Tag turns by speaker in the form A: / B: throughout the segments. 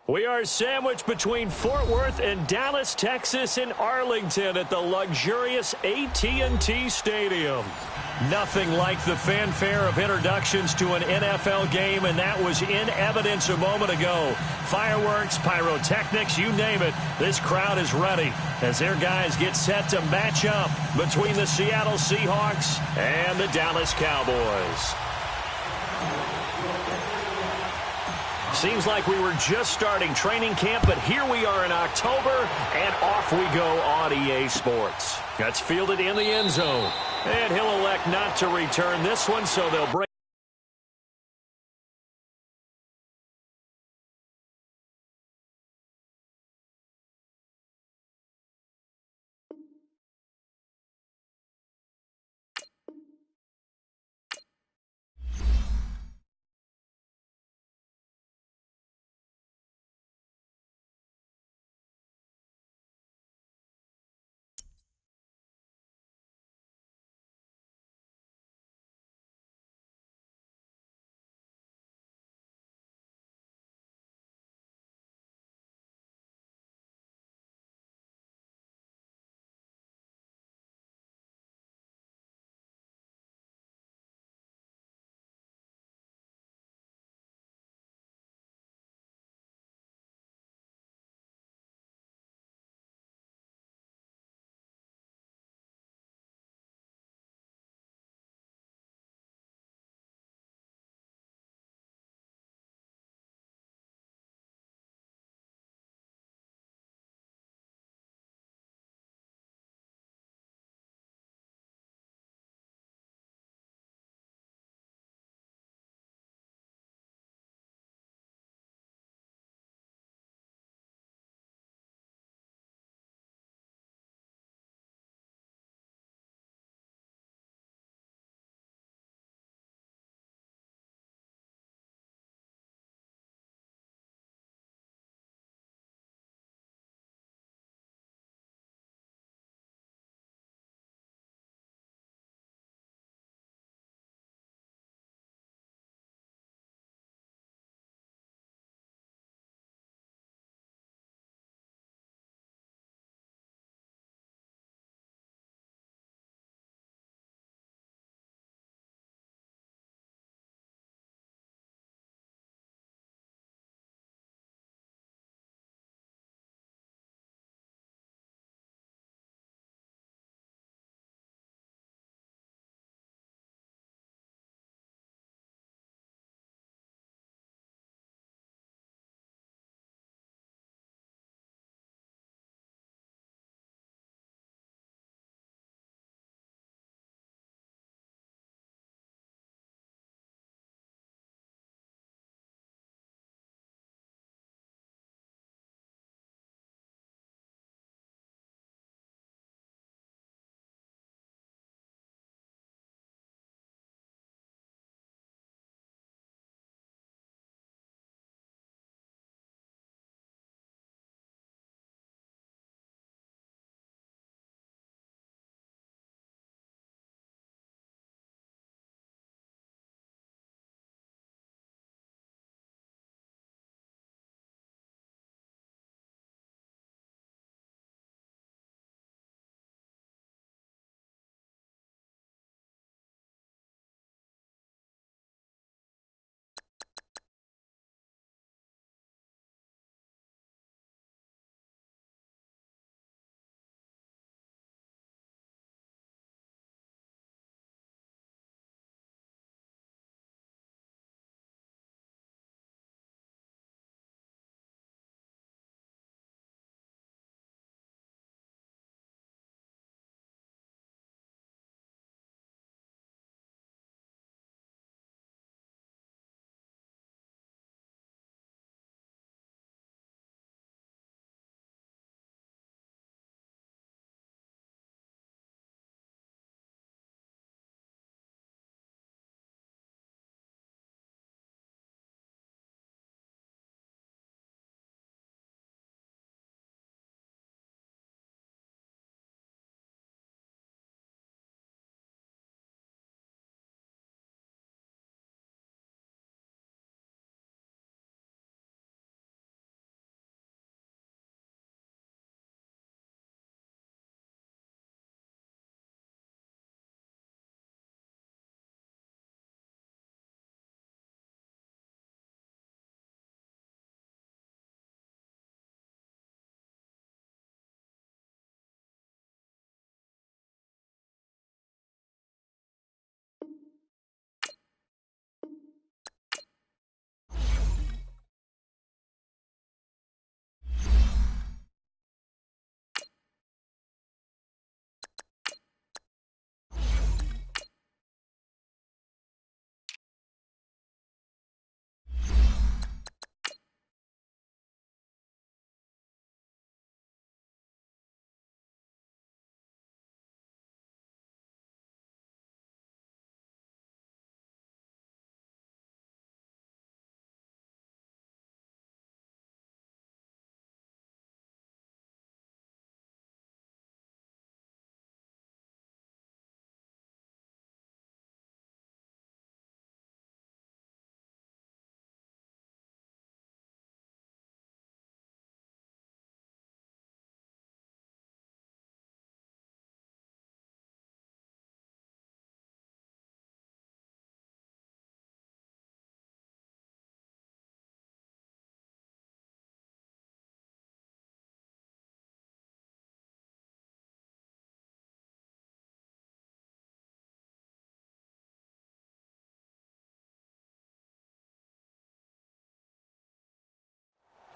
A: We are sandwiched between Fort Worth and Dallas, Texas, in Arlington at the luxurious AT&T Stadium. Nothing like the fanfare of introductions to an NFL game, and that was in evidence a moment ago. Fireworks, pyrotechnics, you name it. This crowd is ready as their guys get set to match up between the Seattle Seahawks and the Dallas Cowboys. Seems like we were just starting training camp, but here we are in October, and off we go on EA Sports. That's fielded in the end zone. And he'll elect not to return this one, so they'll break.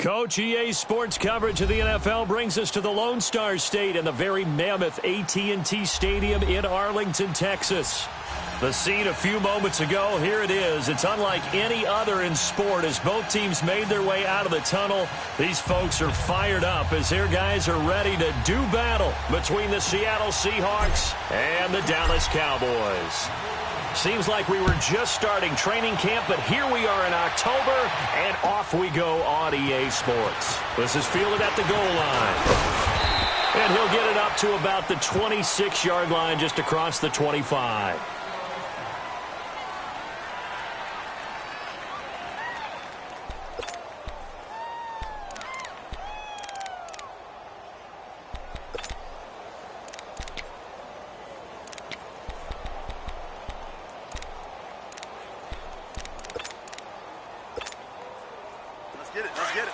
A: Coach, EA Sports coverage of the NFL brings us to the Lone Star State and the very mammoth AT&T Stadium in Arlington, Texas. The scene a few moments ago, here it is. It's unlike any other in sport as both teams made their way out of the tunnel. These folks are fired up as their guys are ready to do battle between the Seattle Seahawks and the Dallas Cowboys. Seems like we were just starting training camp, but here we are in October, and off we go on EA Sports. This is fielded at the goal line. And he'll get it up to about the 26-yard line, just across the 25.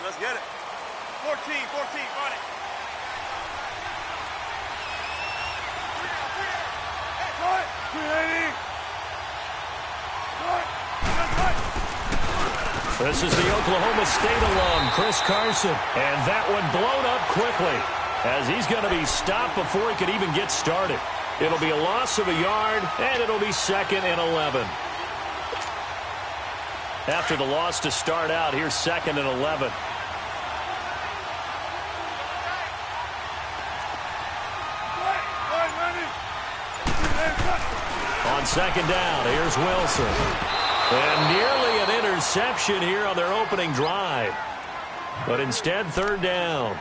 B: Let's get it. 14, run it.
A: This is the Oklahoma State alum, Chris Carson. And that one blown up quickly as he's going to be stopped before he could even get started. It'll be a loss of a yard, and it'll be 2nd and 11. After the loss to start out, here's 2nd and 11. On 2nd down, here's Wilson. And nearly an interception here on their opening drive. But instead, 3rd down.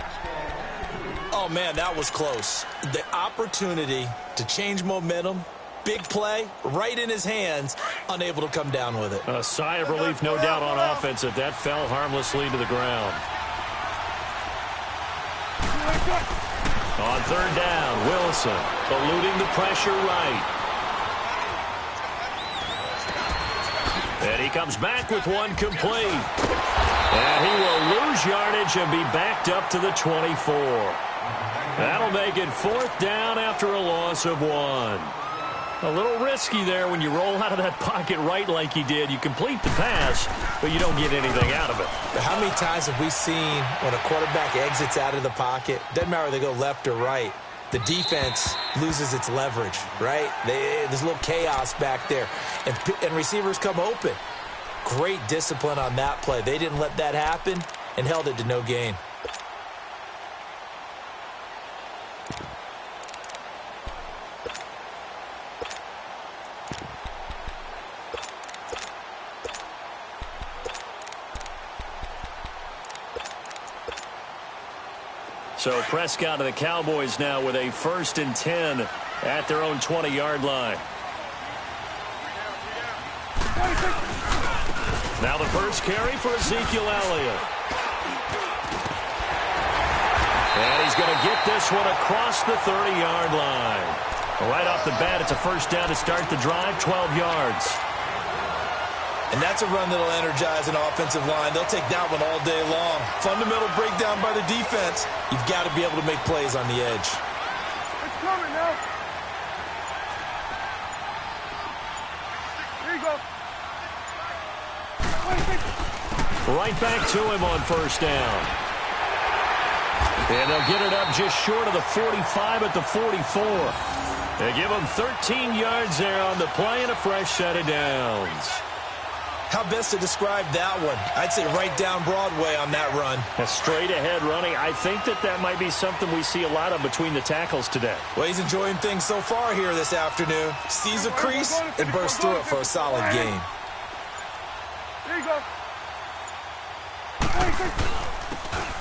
C: Oh, man, that was close. The opportunity to change momentum, big play, right in his hands, unable to come down with it.
A: A sigh of relief, no doubt, on offense that that fell harmlessly to the ground. On 3rd down, Wilson eluding the pressure right. And he comes back with one complete. And he will lose yardage and be backed up to the 24. That'll make it 4th down after a loss of 1. A little risky there when you roll out of that pocket right like he did. You complete the pass, but you don't get anything out of it.
C: How many times have we seen when a quarterback exits out of the pocket, doesn't matter if they go left or right, the defense loses its leverage, right? There's a little chaos back there, and receivers come open. Great discipline on that play. They didn't let that happen and held it to no gain.
A: So Prescott and the Cowboys now with a 1st and 10 at their own 20-yard line. Now the first carry for Ezekiel Elliott. And he's going to get this one across the 30-yard line. Right off the bat, it's a 1st down to start the drive, 12 yards.
C: And that's a run that'll energize an offensive line. They'll take that one all day long. Fundamental breakdown by the defense. You've got to be able to make plays on the edge.
B: It's coming now. Here you go.
A: Right back to him on 1st down. And they'll get it up just short of the 45 at the 44. They give him 13 yards there on the play and a fresh set of downs.
C: How best to describe that one? I'd say right down Broadway on that run.
A: A straight-ahead running. I think that might be something we see a lot of between the tackles today.
C: Well, he's enjoying things so far here this afternoon. Sees a crease and bursts through it for a solid gain.
B: There you go.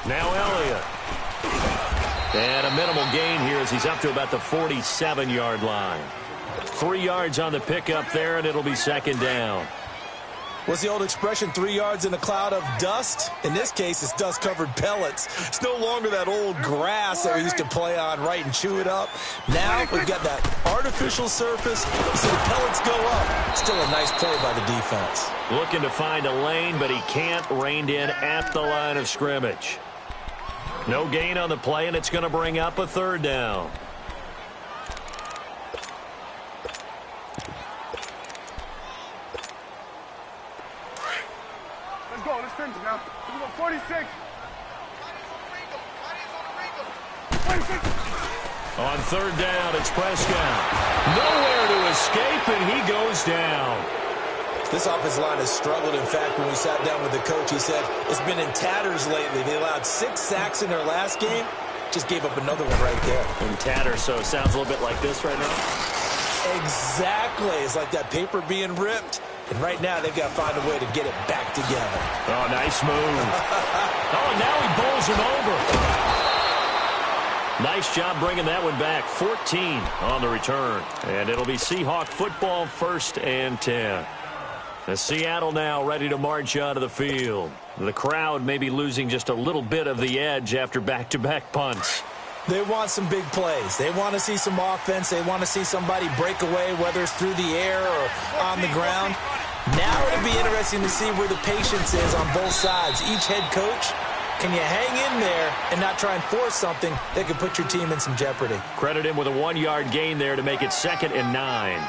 A: Now Elliott. And a minimal gain here as he's up to about the 47-yard line. 3 yards on the pickup there, and it'll be 2nd down.
C: What's the old expression, 3 yards in a cloud of dust? In this case, it's dust-covered pellets. It's no longer that old grass that we used to play on, right, and chew it up. Now we've got that artificial surface. You see the pellets go up. Still a nice play by the defense.
A: Looking to find a lane, but he can't. Reined in at the line of scrimmage. No gain on the play, and it's going to bring up a 3rd down.
B: Let's go. Let's finish now. Let's go. 46.
A: On third down, it's Prescott. Nowhere to escape, and he goes down.
C: This offensive line has struggled. In fact, when we sat down with the coach, he said it's been in tatters lately. They allowed 6 sacks in their last game. Just gave up another one right there.
A: In tatters, so it sounds a little bit like this right now?
C: Exactly. It's like that paper being ripped. And right now, they've got to find a way to get it back together.
A: Oh, nice move. Oh, now he bowls him over. Nice job bringing that one back. 14 on the return. And it'll be Seahawk football, 1st and 10. As Seattle now ready to march out of the field. The crowd may be losing just a little bit of the edge after back-to-back punts.
C: They want some big plays. They want to see some offense. They want to see somebody break away, whether it's through the air or on the ground. Now it'll be interesting to see where the patience is on both sides. Each head coach, can you hang in there and not try and force something that could put your team in some jeopardy?
A: Credit him with a 1-yard gain there to make it 2nd and 9.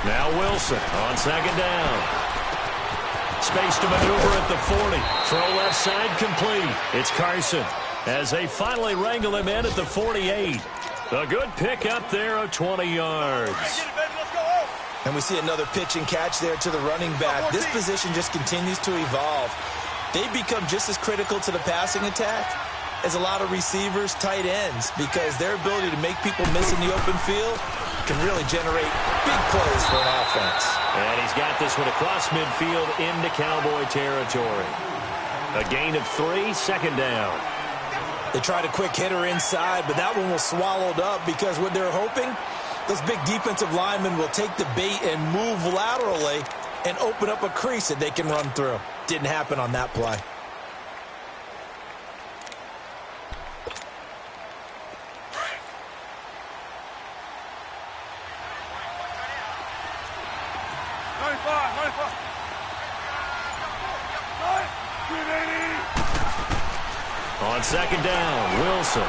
A: Now Wilson on 2nd down. Space to maneuver at the 40. Throw left side complete. It's Carson as they finally wrangle him in at the 48. A good pick up there of 20 yards.
C: And we see another pitch and catch there to the running back. This position just continues to evolve. They become just as critical to the passing attack as a lot of receivers, tight ends, because their ability to make people miss in the open field can really generate big plays for an offense.
A: And he's got this one across midfield into Cowboy territory. A gain of 3, 2nd down.
C: They tried a quick hitter inside, but that one was swallowed up because what they're hoping, those big defensive linemen will take the bait and move laterally and open up a crease that they can run through. Didn't happen on that play.
A: On 2nd down, Wilson.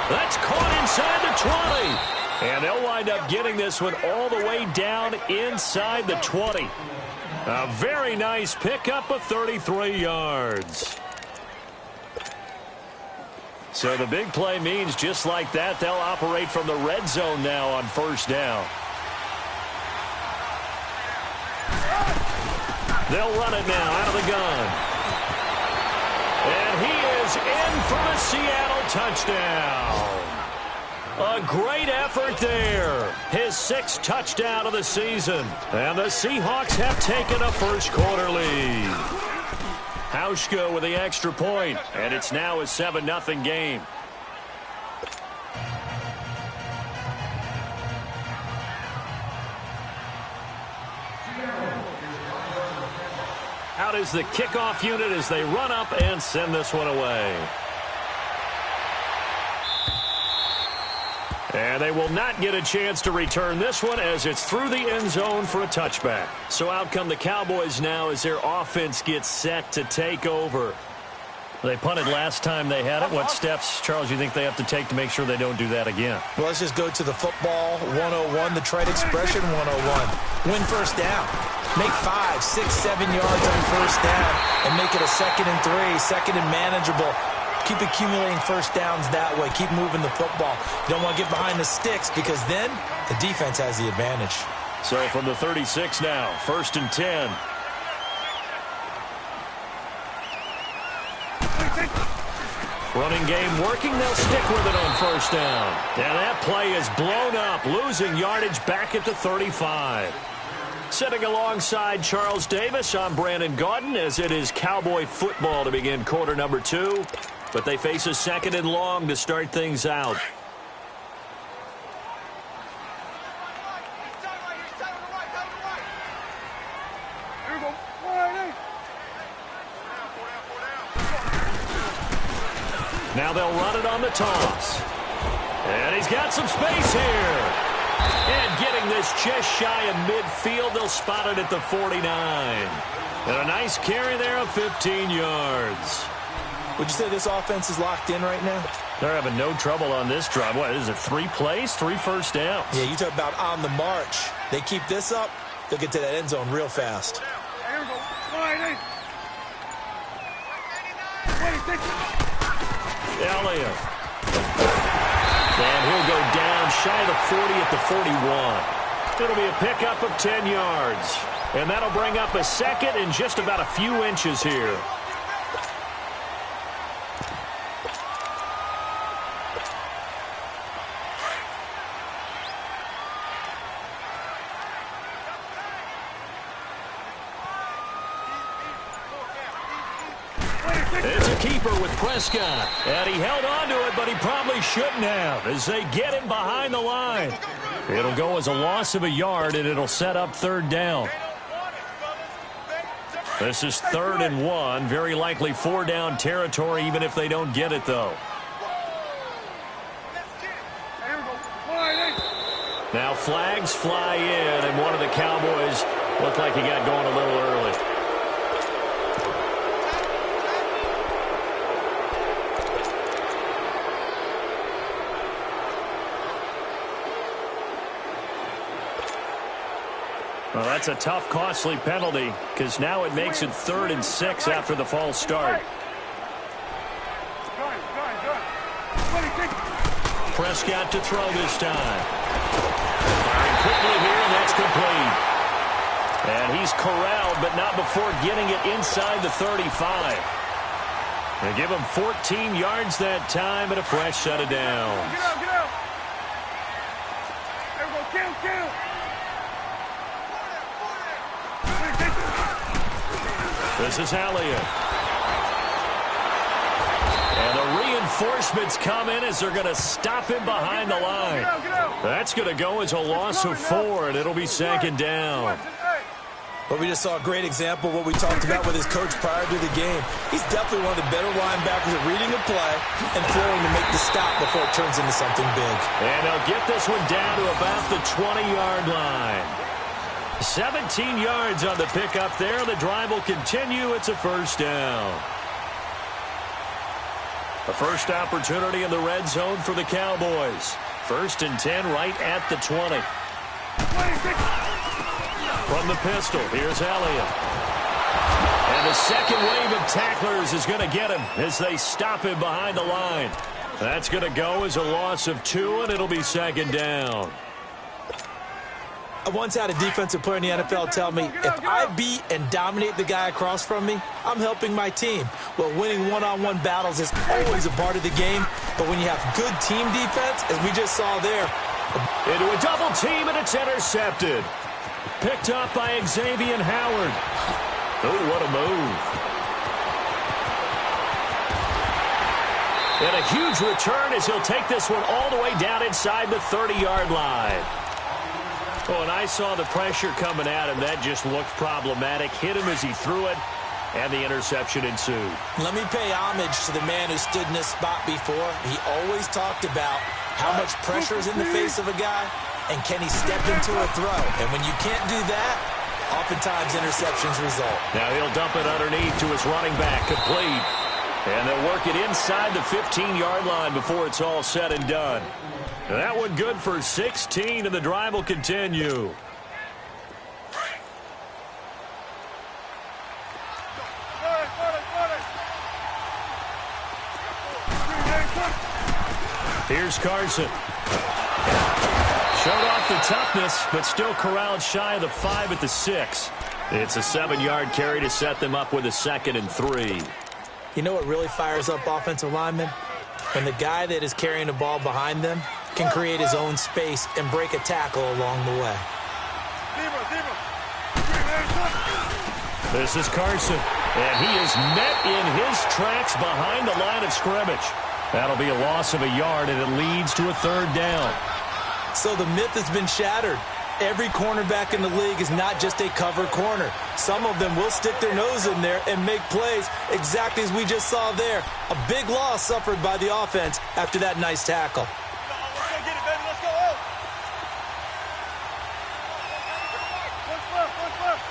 A: That's caught inside the 20. And they'll wind up getting this one all the way down inside the 20. A very nice pickup of 33 yards. So the big play means just like that, they'll operate from the red zone now on 1st down. They'll run it now out of the gun. And he is in for a Seattle touchdown. A great effort there. His 6th touchdown of the season. And the Seahawks have taken a first-quarter lead. Hauschka with the extra point, and it's now a 7-0 game. Out is the kickoff unit as they run up and send this one away. And they will not get a chance to return this one as it's through the end zone for a touchback. So out come the Cowboys now as their offense gets set to take over. They punted last time they had it. What steps, Charles, you think they have to take to make sure they don't do that again?
C: Well, let's just go to the football 101, the trite expression 101. Win first down. Make 5, 6, 7 yards on first down and make it a 2nd and 3, 2nd and manageable. Keep accumulating first downs that way. Keep moving the football. You don't want to get behind the sticks because then the defense has the advantage.
A: So from the 36 now, 1st and 10. Running game working. They'll stick with it on 1st down. And that play is blown up, losing yardage back at the 35. Sitting alongside Charles Davis, I'm Brandon Gaudin as it is Cowboy football to begin quarter number 2. But they face a 2nd and long to start things out. Now they'll run it on the toss. And he's got some space here. And getting this just shy of midfield, they'll spot it at the 49. And a nice carry there of 15 yards.
C: Would you say this offense is locked in right now?
A: They're having no trouble on this drive. What is it, 3 plays, 3 first downs?
C: Yeah, you talk about on the march. They keep this up, they'll get to that end zone real fast.
B: Here we go.
A: Elliott. And he'll go down shy of the 40 at the 41. It'll be a pickup of 10 yards. And that'll bring up a second and just about a few inches here. It's a keeper with Prescott. And he held on to it, but he probably shouldn't have as they get him behind the line. It'll go as a loss of a yard, and it'll set up 3rd down. This is 3rd and 1. Very likely 4-down territory, even if they don't get it, though. Now flags fly in, and one of the Cowboys looked like he got going a little early. Well, that's a tough, costly penalty because now it makes it 3rd and 6 after the false start. Prescott to throw this time. Firing quickly here, and that's complete. And he's corralled, but not before getting it inside the 35. They give him 14 yards that time and a fresh set of downs.
B: Get out, get out. There we go, kill.
A: This is Elliott. And the reinforcements come in as they're going to stop him behind the line. That's going to go as a loss of 4, and it'll be 2nd down.
C: But we just saw a great example of what we talked about with his coach prior to the game. He's definitely one of the better linebackers at reading a play and throwing to make the stop before it turns into something big.
A: And they'll get this one down to about the 20-yard line. 17 yards on the pickup there. The drive will continue. It's a 1st down. A first opportunity in the red zone for the Cowboys. 1st and 10 right at the 20. From the pistol, here's Elliott. And the second wave of tacklers is going to get him as they stop him behind the line. That's going to go as a loss of 2, and it'll be 2nd down.
C: I once had a defensive player in the NFL tell me, if I beat and dominate the guy across from me, I'm helping my team. Well, winning one-on-one battles is always a part of the game, but when you have good team defense, as we just saw there.
A: Into a double team, and it's intercepted. Picked up by Xavier Howard. Oh, what a move. And a huge return as he'll take this one all the way down inside the 30-yard line. Oh, and I saw the pressure coming at him. That just looked problematic. Hit him as he threw it, and the interception ensued.
C: Let me pay homage to the man who stood in this spot before. He always talked about how much pressure is in the face of a guy, and can he step into a throw? And when you can't do that, oftentimes interceptions result.
A: Now he'll dump it underneath to his running back, complete. And they'll work it inside the 15-yard line before it's all said and done. And that one good for 16, and the drive will continue. Here's Carson. Showed off the toughness, but still corralled shy of the 5 at the 6. It's a 7-yard carry to set them up with a 2nd and 3.
C: You know what really fires up offensive linemen? When the guy that is carrying the ball behind them can create his own space and break a tackle along the way.
A: This is Carson, and he is met in his tracks behind the line of scrimmage. That'll be a loss of a yard, and it leads to a 3rd down.
C: So the myth has been shattered. Every cornerback in the league is not just a cover corner. Some of them will stick their nose in there and make plays exactly as we just saw there. A big loss suffered by the offense after that nice tackle.
B: Let's go get it, baby. Let's go. What's left?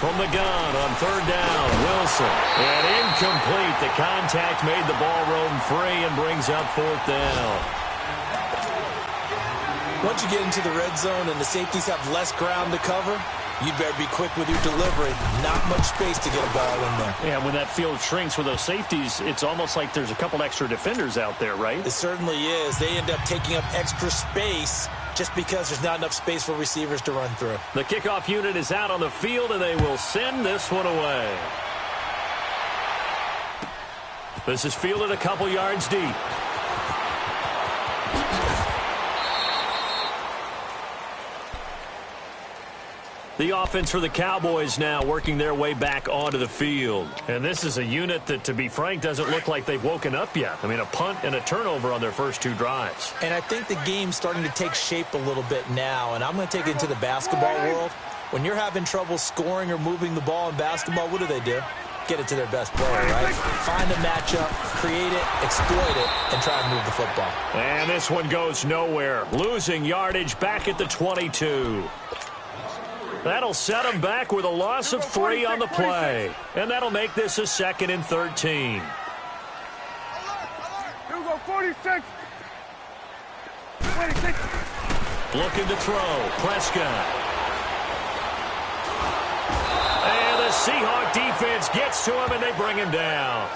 A: From the gun on third down, Wilson. And incomplete. The contact made the ball roam free and brings up fourth down.
C: Once you get into the red zone and the safeties have less ground to cover, you'd better be quick with your delivery. Not much space to get a ball in there.
A: Yeah, when that field shrinks with those safeties, it's almost like there's a couple extra defenders out there, right?
C: It certainly is. They end up taking up extra space just because there's not enough space for receivers to run through.
A: The kickoff unit is out on the field, and they will send this one away. This is fielded a couple yards deep. The offense for the Cowboys now working their way back onto the field. And this is a unit that, to be frank, doesn't look like they've woken up yet. I mean, a punt and a turnover on their first two drives.
C: And I think the game's starting to take shape a little bit now. And I'm going to take it into the basketball world. When you're having trouble scoring or moving the ball in basketball, what do? Get it to their best player, right? Find a matchup, create it, exploit it, and try to move the football.
A: And this one goes nowhere. Losing yardage back at the 22. That'll set them back with a loss of 3 on the play. And that'll make this a 2nd and 13.
B: Here we go, 46. 26.
A: Looking to throw. Prescott. And the Seahawk defense gets to him, and they bring him down.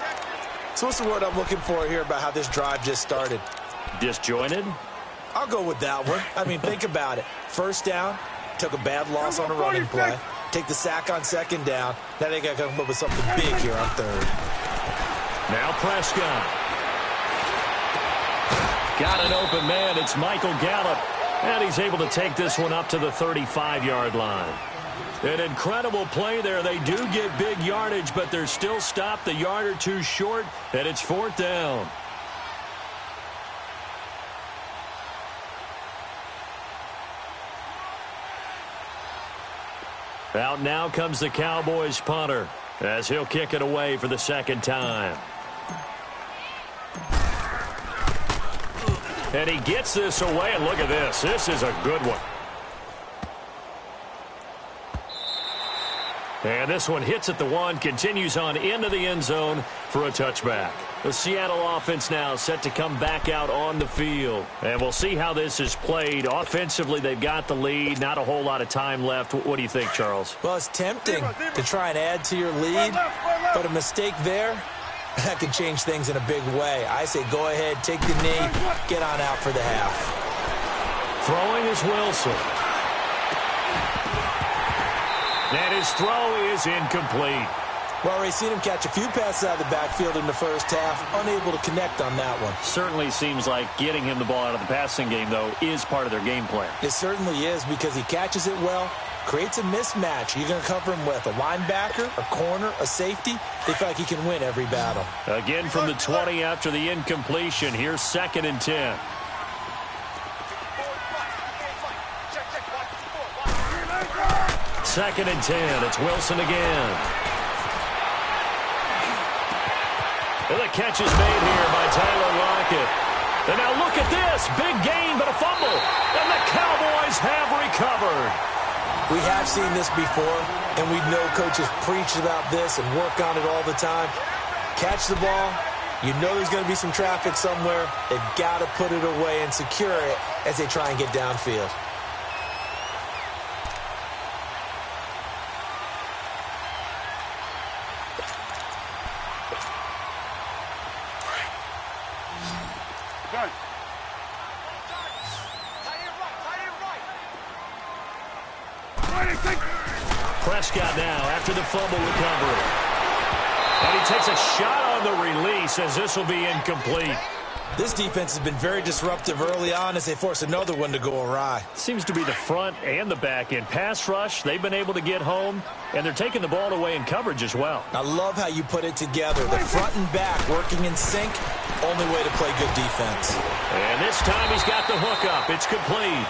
C: So what's the word I'm looking for here about how this drive just started?
A: Disjointed?
C: I'll go with that one. I mean, think about it. First down. Took a bad loss on a running play. Take the sack on second down. Now they got to come up with something big here on third.
A: Now Prescott. Got an open man. It's Michael Gallup. And he's able to take this one up to the 35-yard line. An incredible play there. They do get big yardage, but they're still stopped a yard or two short, and it's fourth down. Out now comes the Cowboys punter as he'll kick it away for the second time. And he gets this away, and look at this. This is a good one. And this one hits at the 1, continues on into the end zone for a touchback. The Seattle offense now set to come back out on the field. And we'll see how this is played. Offensively, they've got the lead. Not a whole lot of time left. What do you think, Charles?
C: Well, it's tempting to try and add to your lead, but a mistake there, that can change things in a big way. I say go ahead, take the knee, get on out for the half.
A: Throwing is Wilson. And his throw is incomplete.
C: Well, already seen him catch a few passes out of the backfield in the first half, unable to connect on that one.
A: Certainly seems like getting him the ball out of the passing game, though, is part of their game plan.
C: It certainly is because he catches it well, creates a mismatch. You're going to cover him with a linebacker, a corner, a safety. They feel like he can win every battle.
A: Again from the 20 after the incompletion. Here's 2nd and 10. Second and 10. It's Wilson again. And the catch is made here by Tyler Lockett. And now look at this. Big gain, but a fumble. And the Cowboys have recovered.
C: We have seen this before, and we know coaches preach about this and work on it all the time. Catch the ball. You know there's going to be some traffic somewhere. They've got to put it away and secure it as they try and get downfield.
A: Prescott now after the fumble recovery. And he takes a shot on the release as this will be incomplete.
C: This defense has been very disruptive early on as they force another one to go awry.
A: Seems to be the front and the back end. Pass rush, they've been able to get home, and they're taking the ball away in coverage as well.
C: I love how you put it together. The front and back working in sync, only way to play good defense.
A: And this time he's got the hook up. It's complete.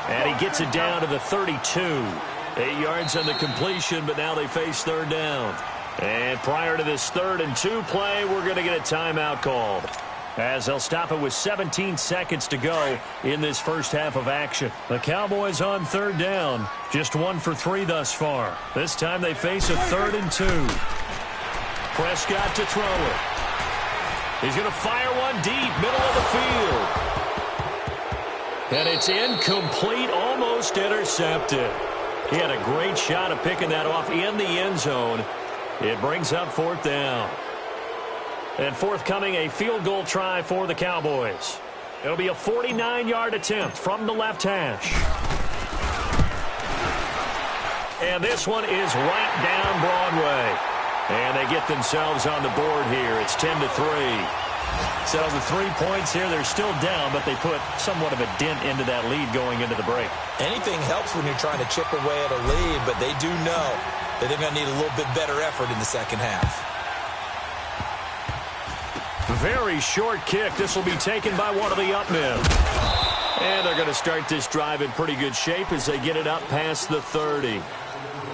A: And he gets it down to the 32. 8 yards on the completion, but now they face third down. And prior to this 3rd and 2 play, we're going to get a timeout called, as they'll stop it with 17 seconds to go in this first half of action. The Cowboys on third down, just 1 for 3 thus far. This time they face a 3rd and 2. Prescott to throw it. He's going to fire one deep, middle of the field. And it's incomplete, almost intercepted. He had a great shot of picking that off in the end zone. It brings up 4th down. And forthcoming, a field goal try for the Cowboys. It'll be a 49-yard attempt from the left hash. And this one is right down Broadway. And they get themselves on the board here. It's 10-3. So the 3 points here, they're still down, but they put somewhat of a dent into that lead going into the break.
C: Anything helps when you're trying to chip away at a lead, but they do know that they're going to need a little bit better effort in the second half.
A: Very short kick. This will be taken by one of the up men. And they're going to start this drive in pretty good shape as they get it up past the 30.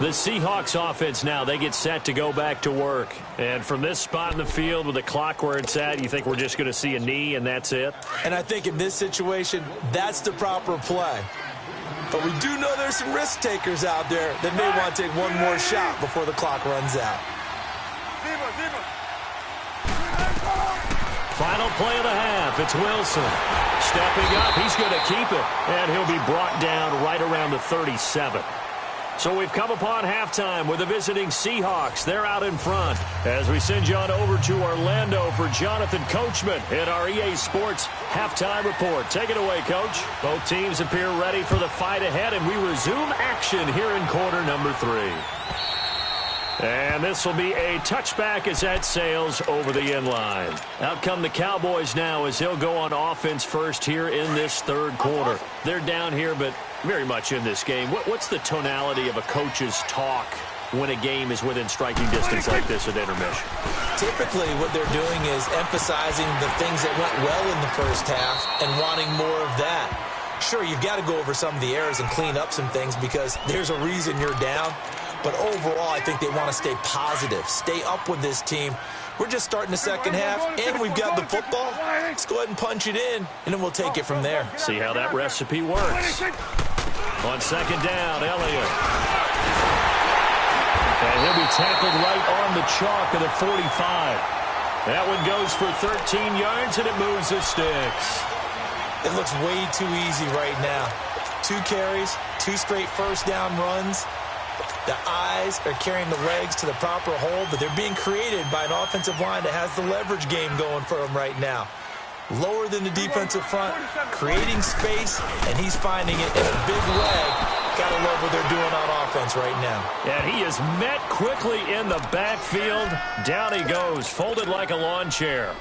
A: The Seahawks offense now, they get set to go back to work. And from this spot in the field with the clock where it's at, you think we're just going to see a knee and that's it?
C: And I think in this situation, that's the proper play. But we do know there's some risk takers out there that may want to take one more shot before the clock runs out.
A: Final play of the half. It's Wilson. Stepping up. He's going to keep it. And he'll be brought down right around the 37. So we've come upon halftime with the visiting Seahawks. They're out in front as we send you on over to Orlando for Jonathan Coachman in our EA Sports Halftime Report. Take it away, Coach. Both teams appear ready for the fight ahead, and we resume action here in quarter number 3. And this will be a touchback as that sails over the end line. Out come the Cowboys now as they'll go on offense first here in this third quarter. They're down here, but very much in this game. What's the tonality of a coach's talk when a game is within striking distance like this at intermission?
C: Typically, what they're doing is emphasizing the things that went well in the first half and wanting more of that. Sure, you've got to go over some of the errors and clean up some things because there's a reason you're down. But overall, I think they want to stay positive, stay up with this team. We're just starting the second half, and we've got the football. Let's go ahead and punch it in, and then we'll take it from there.
A: See how that recipe works. On second down, Elliott. And he'll be tackled right on the chalk of the 45. That one goes for 13 yards, and it moves the sticks.
C: It looks way too easy right now. 2 carries, 2 straight first down runs. The eyes are carrying the legs to the proper hold, but they're being created by an offensive line that has the leverage game going for them right now. Lower than the defensive front, creating space, and he's finding it in a big way. Gotta love what they're doing on offense right now.
A: And he is met quickly in the backfield. Down he goes, folded like a lawn chair.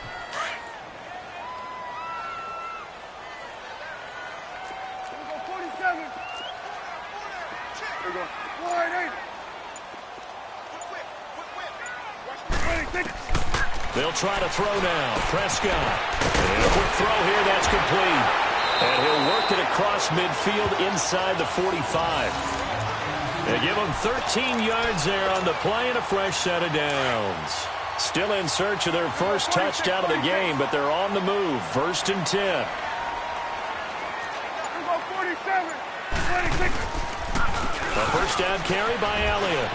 A: They'll try to throw now. Prescott. And a quick throw here. That's complete. And he'll work it across midfield inside the 45. They give him 13 yards there on the play and a fresh set of downs. Still in search of their first touchdown of the game, but they're on the move. 1st and 10. A first down carry by Elliott.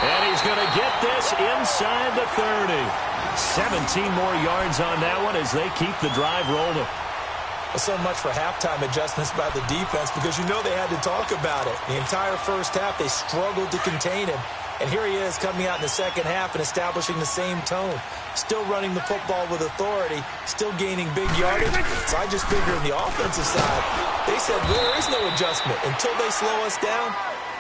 A: And he's going to get this inside the 30. 17 more yards on that one as they keep the drive rolling.
C: So much for halftime adjustments by the defense because you know they had to talk about it. The entire first half, they struggled to contain him. And here he is coming out in the second half and establishing the same tone. Still running the football with authority, still gaining big yardage. So I just figure on the offensive side, they said there is no adjustment. Until they slow us down,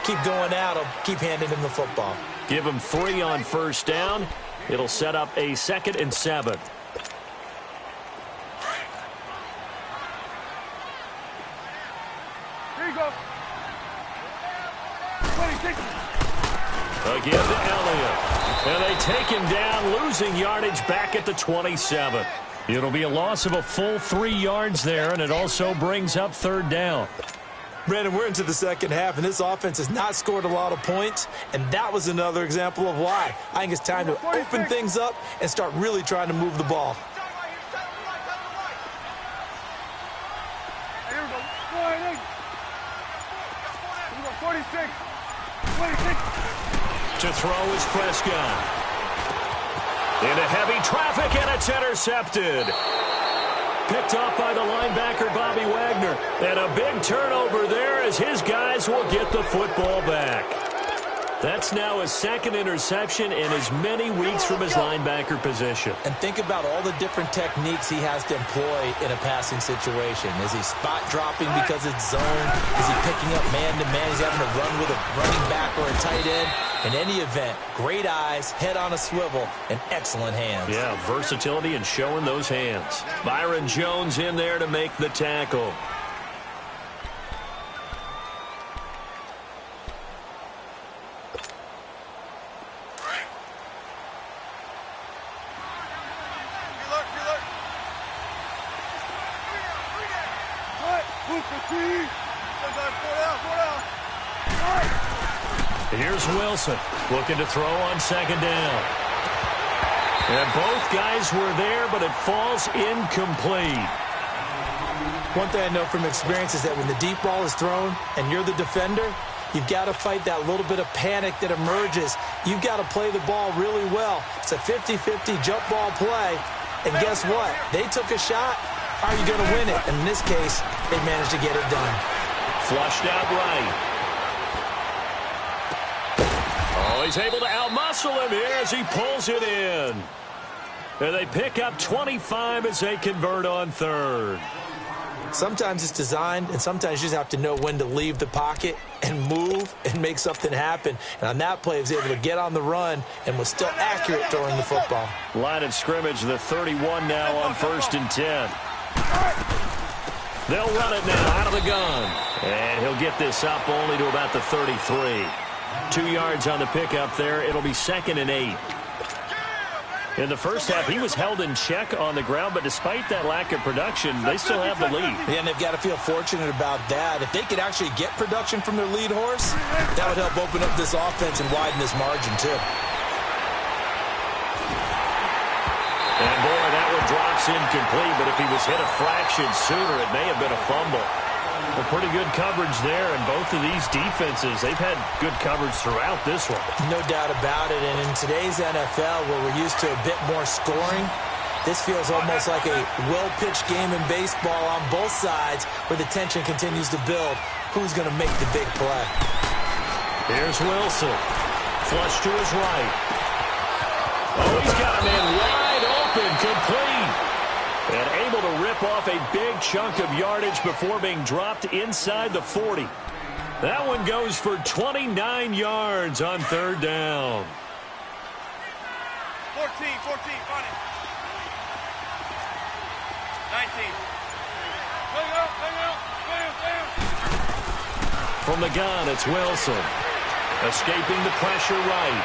C: keep going at them, keep handing them the football.
A: Give them 3 on first down. It'll set up a 2nd and 7.
B: Here you go. 26.
A: Again to Elliott. And they take him down, losing yardage back at the 27. It'll be a loss of a full 3 yards there, and it also brings up 3rd down.
C: Brandon, we're into the second half, and this offense has not scored a lot of points, and that was another example of why. I think it's time to open things up and start really trying to move the ball.
B: Here we go. 46. 26.
A: To throw is Prescott. Into heavy traffic, and it's intercepted. Picked off by the linebacker, Bobby Wagner. And a big turnover there as his guys will get the football back. That's now his 2nd interception in as many weeks from his linebacker position.
C: And think about all the different techniques he has to employ in a passing situation. Is he spot dropping because it's zone? Is he picking up man-to-man? He's having to run with a running back or a tight end. In any event, great eyes, head on a swivel, and excellent hands.
A: Yeah, versatility and showing those hands. Byron Jones in there to make the tackle. Here's Wilson looking to throw on 2nd down. And both guys were there, but it falls incomplete.
C: One thing I know from experience is that when the deep ball is thrown and you're the defender, you've got to fight that little bit of panic that emerges. You've got to play the ball really well. It's a 50-50 jump ball play. And guess what? They took a shot. How are you going to win it? And in this case, they managed to get it done.
A: Flushed out right. Oh, he's able to outmuscle him here as he pulls it in. And they pick up 25 as they convert on 3rd.
C: Sometimes it's designed, and sometimes you just have to know when to leave the pocket and move and make something happen. And on that play, he was able to get on the run and was still accurate throwing the football.
A: Line of scrimmage, the 31 now on 1st and 10. They'll run it now out of the gun. And he'll get this up only to about the 33. 2 yards on the pickup there. It'll be 2nd and 8. In the first half, he was held in check on the ground, but despite that lack of production, they still have the lead.
C: Yeah, and they've got to feel fortunate about that. If they could actually get production from their lead horse, that would help open up this offense and widen this margin, too.
A: And, boy, that one drops incomplete, but if he was hit a fraction sooner, it may have been a fumble. Well, pretty good coverage there, and both of these defenses, they've had good coverage throughout this one.
C: No doubt about it, and in today's NFL, where we're used to a bit more scoring, this feels almost like a well-pitched game in baseball on both sides where the tension continues to build. Who's going to make the big play?
A: Here's Wilson. Flush to his right. Oh, he's got a man wide open, complete. And able to rip off a big chunk of yardage before being dropped inside the 40. That one goes for 29 yards on 3rd down.
B: 14, funny. 19.
A: From the gun, it's Wilson. Escaping the pressure right.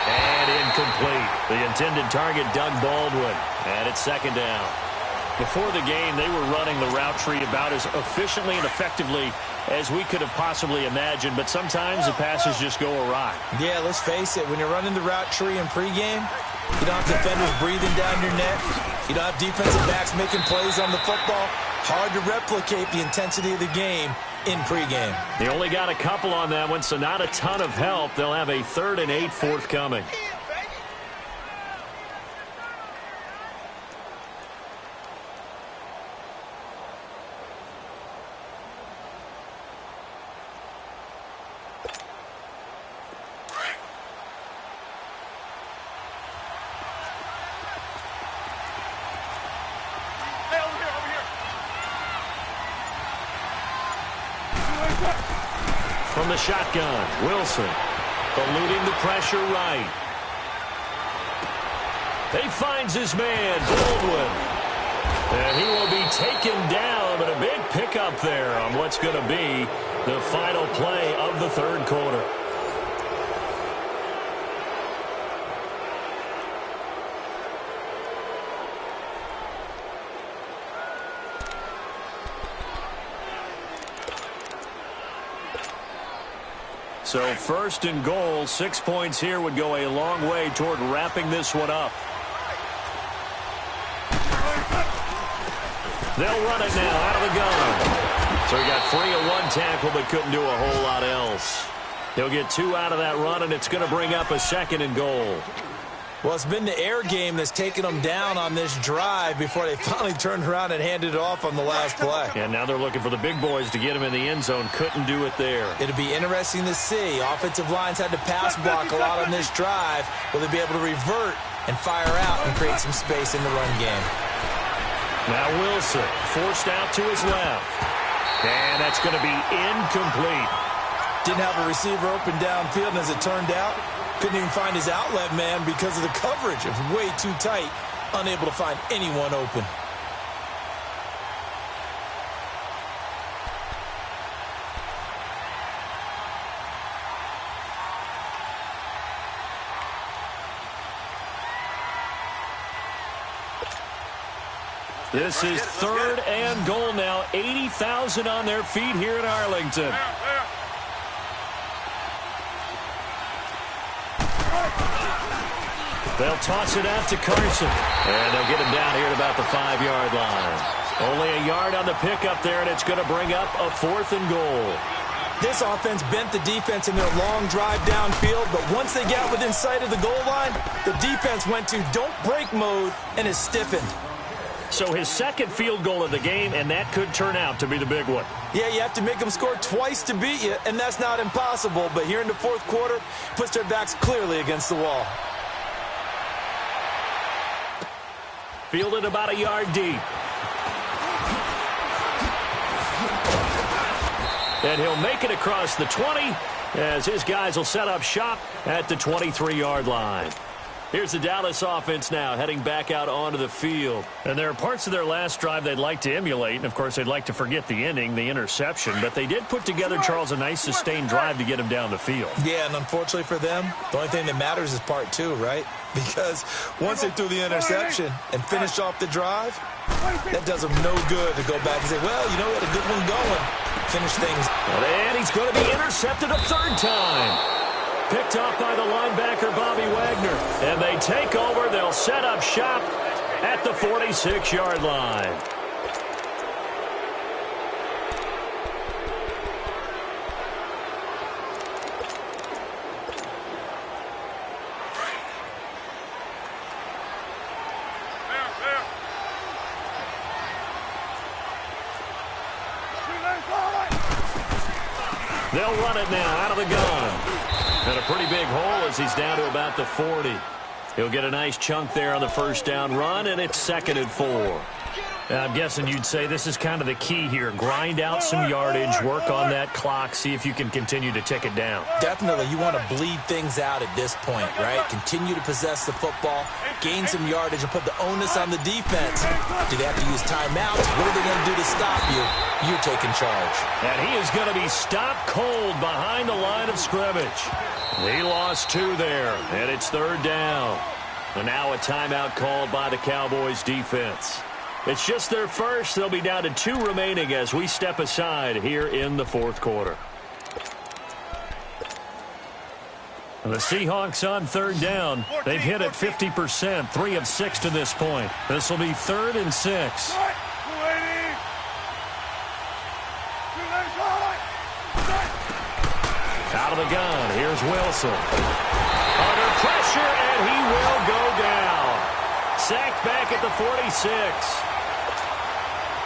A: And incomplete. The intended target, Doug Baldwin. And it's 2nd down. Before the game, they were running the route tree about as efficiently and effectively as we could have possibly imagined, but sometimes the passes just go awry.
C: Yeah, let's face it, when you're running the route tree in pregame, you don't have defenders breathing down your neck. You don't have defensive backs making plays on the football. Hard to replicate the intensity of the game in pregame.
A: They only got a couple on that one, so not a ton of help. They'll have a 3rd and 8 forthcoming. From the shotgun, Wilson eluding the pressure right. He finds his man, Baldwin. And he will be taken down, but a big pickup there on what's going to be the final play of the third quarter. So first and goal, 6 points here would go a long way toward wrapping this one up. They'll run it now out of the gun. So he got free of one tackle but couldn't do a whole lot else. He'll get 2 out of that run, and it's going to bring up a second and goal.
C: Well, it's been the air game that's taken them down on this drive before they finally turned around and handed it off on the last play.
A: And now they're looking for the big boys to get him in the end zone. Couldn't do it there.
C: It'll be interesting to see. Offensive lines had to pass block a lot on this drive. Will they be able to revert and fire out and create some space in the run game?
A: Now Wilson forced out to his left. And that's going to be incomplete.
C: Didn't have a receiver open downfield, and as it turned out, couldn't even find his outlet man because of the coverage. It was way too tight, unable to find anyone open.
A: This is third and goal now. 80,000 on their feet here in Arlington. They'll toss it out to Carson. And they'll get him down here at about the 5-yard line. Only a yard on the pickup there, and it's going to bring up a 4th and goal.
C: This offense bent the defense in their long drive downfield, but once they got within sight of the goal line, the defense went to don't break mode and is stiffened.
A: So his second field goal of the game, and that could turn out to be the big one.
C: Yeah, you have to make them score twice to beat you, and that's not impossible. But here in the fourth quarter, puts their backs clearly against the wall.
A: Fielded about a yard deep. And he'll make it across the 20 as his guys will set up shop at the 23-yard line. Here's the Dallas offense now heading back out onto the field. And there are parts of their last drive they'd like to emulate. And, of course, they'd like to forget the ending, the interception. But they did put together, Charles, a nice sustained drive to get him down the field.
C: Yeah, and unfortunately for them, the only thing that matters is part 2, right? Because once they threw the interception and finished off the drive, that does them no good to go back and say, well, you know, we had a good one going. Finish things.
A: And he's going to be intercepted a 3rd time. Picked off by the linebacker, Bobby Wagner. And they take over. They'll set up shop at the 46-yard line. They'll run it now out of the gun. And a pretty big hole as he's down to about the 40. He'll get a nice chunk there on the first down run, and it's 2nd and 4. I'm guessing you'd say this is kind of the key here. Grind out some yardage, work on that clock, see if you can continue to tick it down.
C: Definitely. You want to bleed things out at this point, right? Continue to possess the football, gain some yardage, and put the onus on the defense. Do they have to use timeouts? What are they going to do to stop you? You're taking charge.
A: And he is going to be stopped cold behind the line of scrimmage. He lost 2 there, and it's 3rd down. And now a timeout called by the Cowboys defense. It's just their first. They'll be down to 2 remaining as we step aside here in the 4th quarter. And the Seahawks on 3rd down. They've hit it 50%, 3 of 6 to this point. This will be 3rd and 6. Out of the gun, here's Wilson. Under pressure, and he will go down. Sacked back at the 46.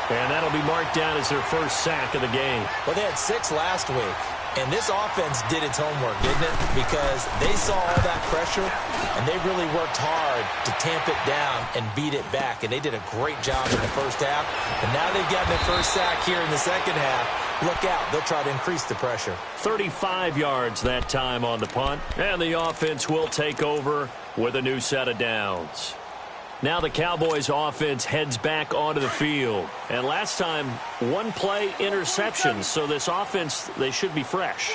A: And that'll be marked down as their first sack of the game.
C: Well, they had 6 last week. And this offense did its homework, didn't it? Because they saw all that pressure, and they really worked hard to tamp it down and beat it back. And they did a great job in the first half. And now they've gotten their first sack here in the second half. Look out. They'll try to increase the pressure.
A: 35 yards that time on the punt. And the offense will take over with a new set of downs. Now the Cowboys offense heads back onto the field. And last time, one play interception. So this offense, they should be fresh.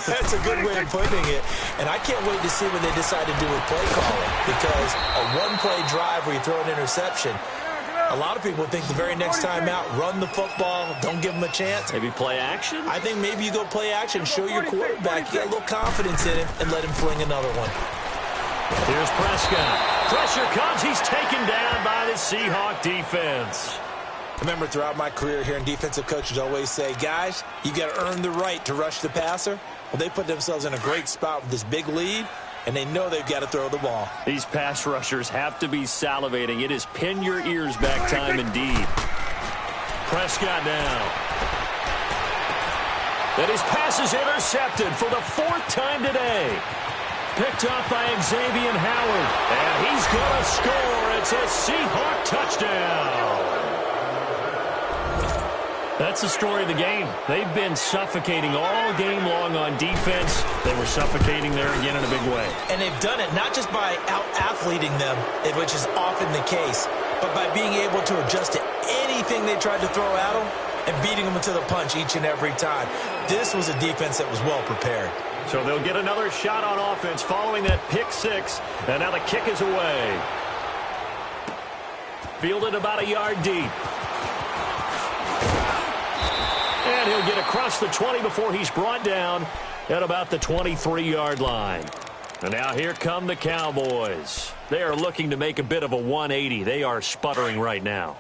C: That's a good way of putting it. And I can't wait to see what they decide to do with play calling. Because a one-play drive where you throw an interception, a lot of people think the very next time out, run the football, don't give them a chance.
A: Maybe play action?
C: I think maybe you go play action, show your quarterback, get a little confidence in him, and let him fling another one.
A: Here's Prescott. Pressure comes. He's taken down by the Seahawk defense.
C: Remember, throughout my career here in defensive coaches always say, guys, you got to earn the right to rush the passer. Well, they put themselves in a great spot with this big lead, and they know they've got to throw the ball.
A: These pass rushers have to be salivating. It is pin your ears back time indeed. Prescott now. And his pass is intercepted for the 4th time today. Picked up by Xavier Howard. And he's going to score. It's a Seahawk touchdown. That's the story of the game. They've been suffocating all game long on defense. They were suffocating there again in a big way.
C: And they've done it not just by out-athleting them, which is often the case, but by being able to adjust to anything they tried to throw at them and beating them to the punch each and every time. This was a defense that was well prepared.
A: So they'll get another shot on offense following that pick six. And now the kick is away. Fielded about a yard deep. And he'll get across the 20 before he's brought down at about the 23-yard line. And now here come the Cowboys. They are looking to make a bit of a 180. They are sputtering right now.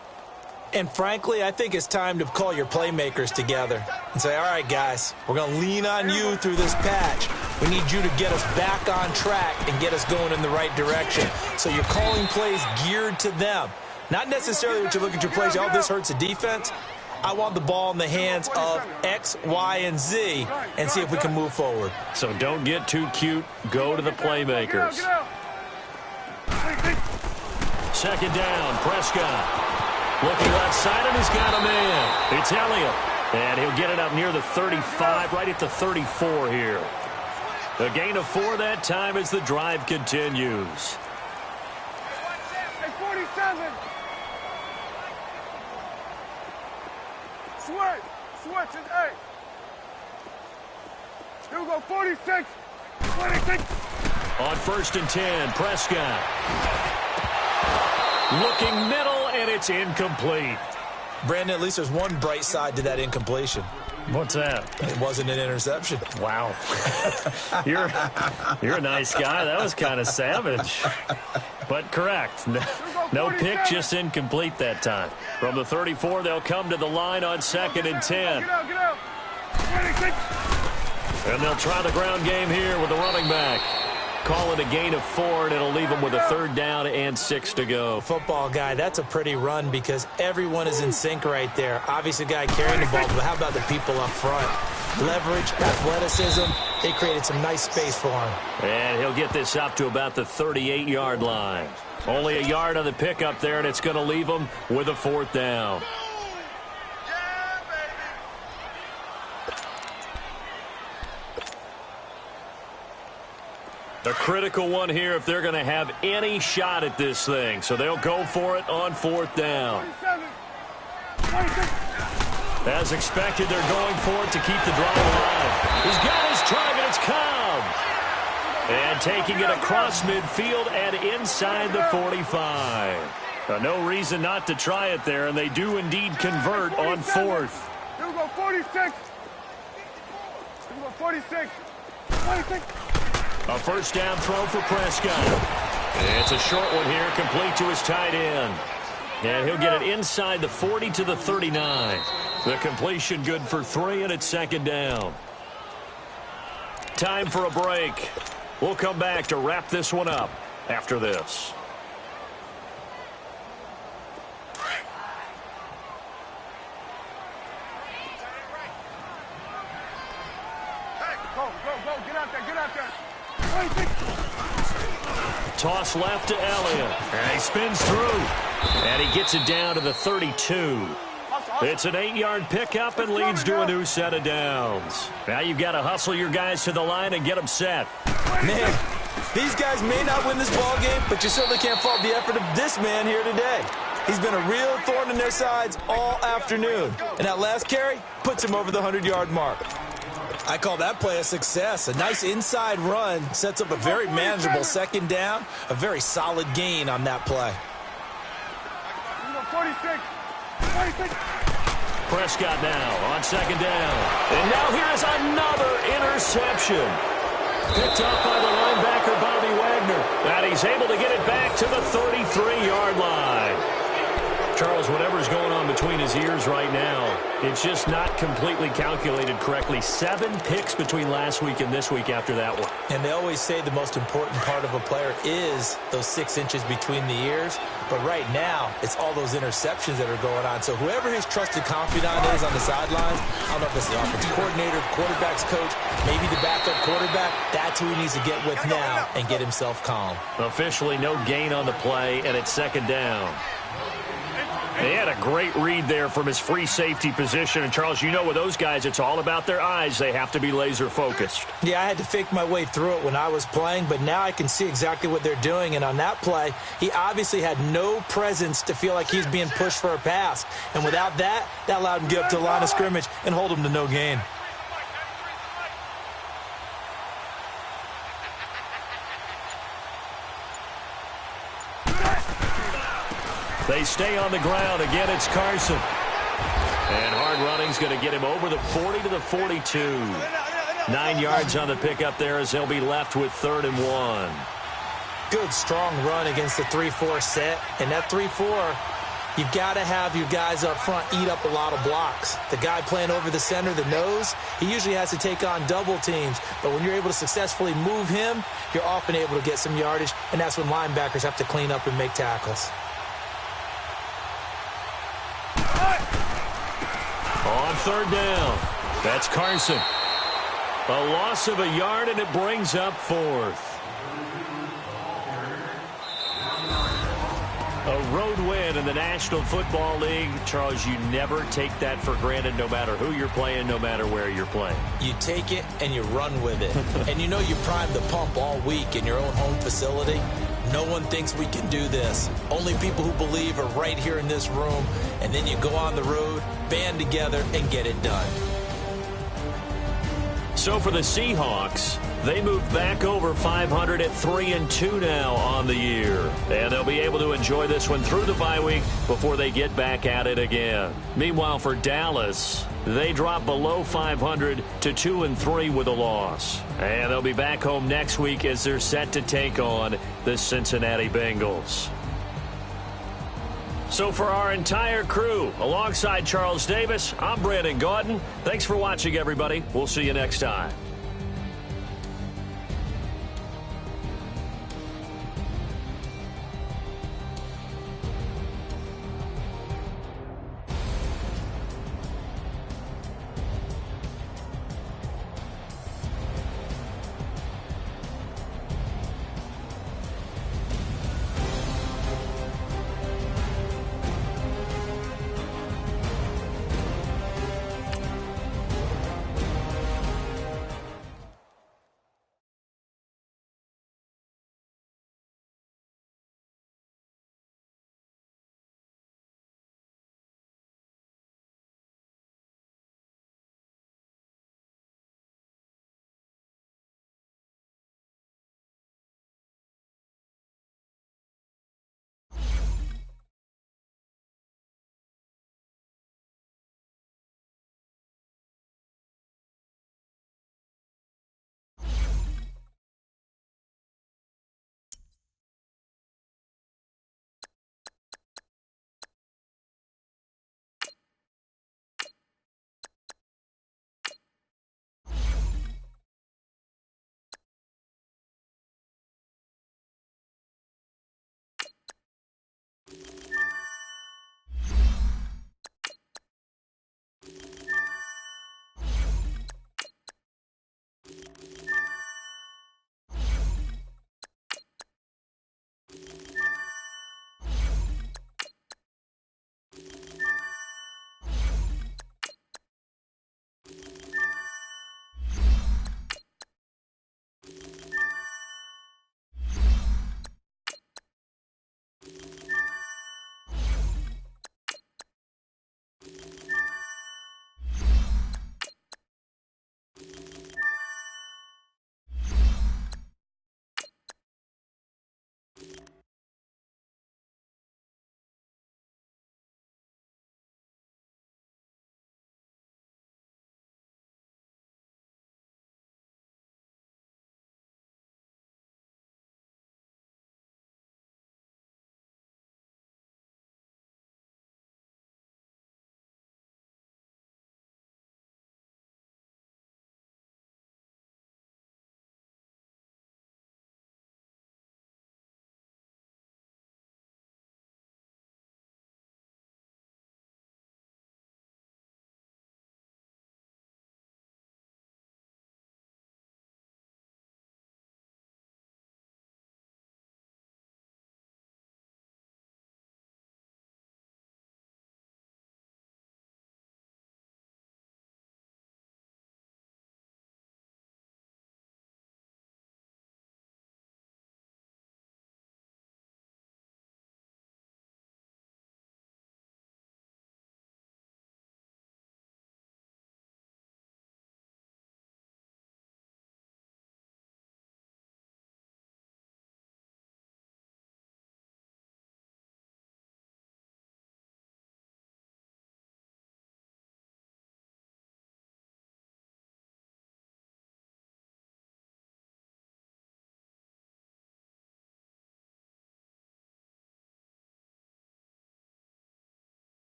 C: And frankly, I think it's time to call your playmakers together and say, all right, guys, we're going to lean on you through this patch. We need you to get us back on track and get us going in the right direction. So you're calling plays geared to them. Not necessarily what you look at your plays, oh, this hurts the defense. I want the ball in the hands of X, Y, and Z and see if we can move forward.
A: So don't get too cute. Go to the playmakers. Second down, Prescott. Looking left side, and he's got a man. It's Elliott. And he'll get it up near the 35, right at the 34 here. A gain of 4 that time as the drive continues.
B: Hey, 47. Switch, and 8. Here we go, 46. 26.
A: On 1st and 10, Prescott. Looking middle, and it's incomplete.
C: Brandon, at least there's one bright side to that incompletion.
A: What's that?
C: It wasn't an interception.
A: Wow. You're a nice guy. That was kind of savage. But correct. No pick, just incomplete that time. From the 34, they'll come to the line on 2nd and 10.
B: Get out. 26.
A: And they'll try the ground game here with the running back. Call it a gain of 4, and it'll leave them with a 3rd down and 6 to go.
C: Football guy, that's a pretty run because everyone is in sync right there. Obviously, the guy carrying the ball, but how about the people up front? Leverage, athleticism, they created some nice space for him.
A: And he'll get this up to about the 38-yard line. Only a yard on the pickup there, and it's going to leave them with a 4th down. A critical one here if they're going to have any shot at this thing. So they'll go for it on 4th down.
B: 27.
A: As expected, they're going for it to keep the drive alive. He's got his target. It's Cobb. And taking it across midfield and inside the 45. No reason not to try it there, and they do indeed convert on 4th.
B: Here we go, 46. Here we go, 46. 26.
A: A 1st down throw for Prescott. It's a short one here, complete to his tight end. And he'll get it inside the 40 to the 39. The completion good for 3, and it's 2nd down. Time for a break. We'll come back to wrap this one up after this.
B: Go, get out there.
A: Toss left to Elliott. And he spins through. And he gets it down to the 32. It's an 8-yard pickup and leads to a new set of downs. Now you've got to hustle your guys to the line and get them set.
C: Man, These guys may not win this ball game, but you certainly can't fault the effort of this man here today. He's been a real thorn in their sides all afternoon. And that last carry puts him over the 100-yard mark. I call that play a success. A nice inside run sets up a very manageable second down, a very solid gain on that play.
B: 46.
A: Prescott now on second down. And now here is another interception. Picked up by the linebacker, Bobby Wagner. And he's able to get it back to the 33-yard line. Charles, whatever's going on between his ears right now, it's just not completely calculated correctly. 7 picks between last week and this week after that one.
C: And they always say the most important part of a player is those 6 inches between the ears. But right now, it's all those interceptions that are going on. So whoever his trusted confidant is on the sidelines, I don't know if it's the offensive coordinator, the quarterback's coach, maybe the backup quarterback, that's who he needs to get with now and get himself calm.
A: Officially no gain on the play, and it's second down. They had a great read there from his free safety position. And, Charles, you know with those guys, it's all about their eyes. They have to be laser-focused.
C: Yeah, I had to fake my way through it when I was playing, but now I can see exactly what they're doing. And on that play, he obviously had no presence to feel like he's being pushed for a pass. And without that, that allowed him to get up to the line of scrimmage and hold him to no gain.
A: They stay on the ground. Again, it's Carson. And hard running's going to get him over the 40 to the 42. 9 yards on the pickup there as he'll be left with 3rd and 1.
C: Good, strong run against the 3-4 set. And that 3-4, you've got to have your guys up front eat up a lot of blocks. The guy playing over the center, the nose, he usually has to take on double teams. But when you're able to successfully move him, you're often able to get some yardage. And that's when linebackers have to clean up and make tackles.
A: On 3rd down, that's Carson. A loss of a yard, and it brings up 4th. A road win in the National Football League. Charles, you never take that for granted no matter who you're playing, no matter where you're playing.
C: You take it and you run with it. And you know you primed the pump all week in your own home facility. No one thinks we can do this. Only people who believe are right here in this room. And then you go on the road, band together, and get it done.
A: So for the Seahawks, they move back over 500 at 3-2 now on the year. And they'll be able to enjoy this one through the bye week before they get back at it again. Meanwhile, for Dallas, they drop below 500 to 2-3 with a loss. And they'll be back home next week as they're set to take on the Cincinnati Bengals. So for our entire crew, alongside Charles Davis, I'm Brandon Gaudin. Thanks for watching, everybody. We'll see you next time.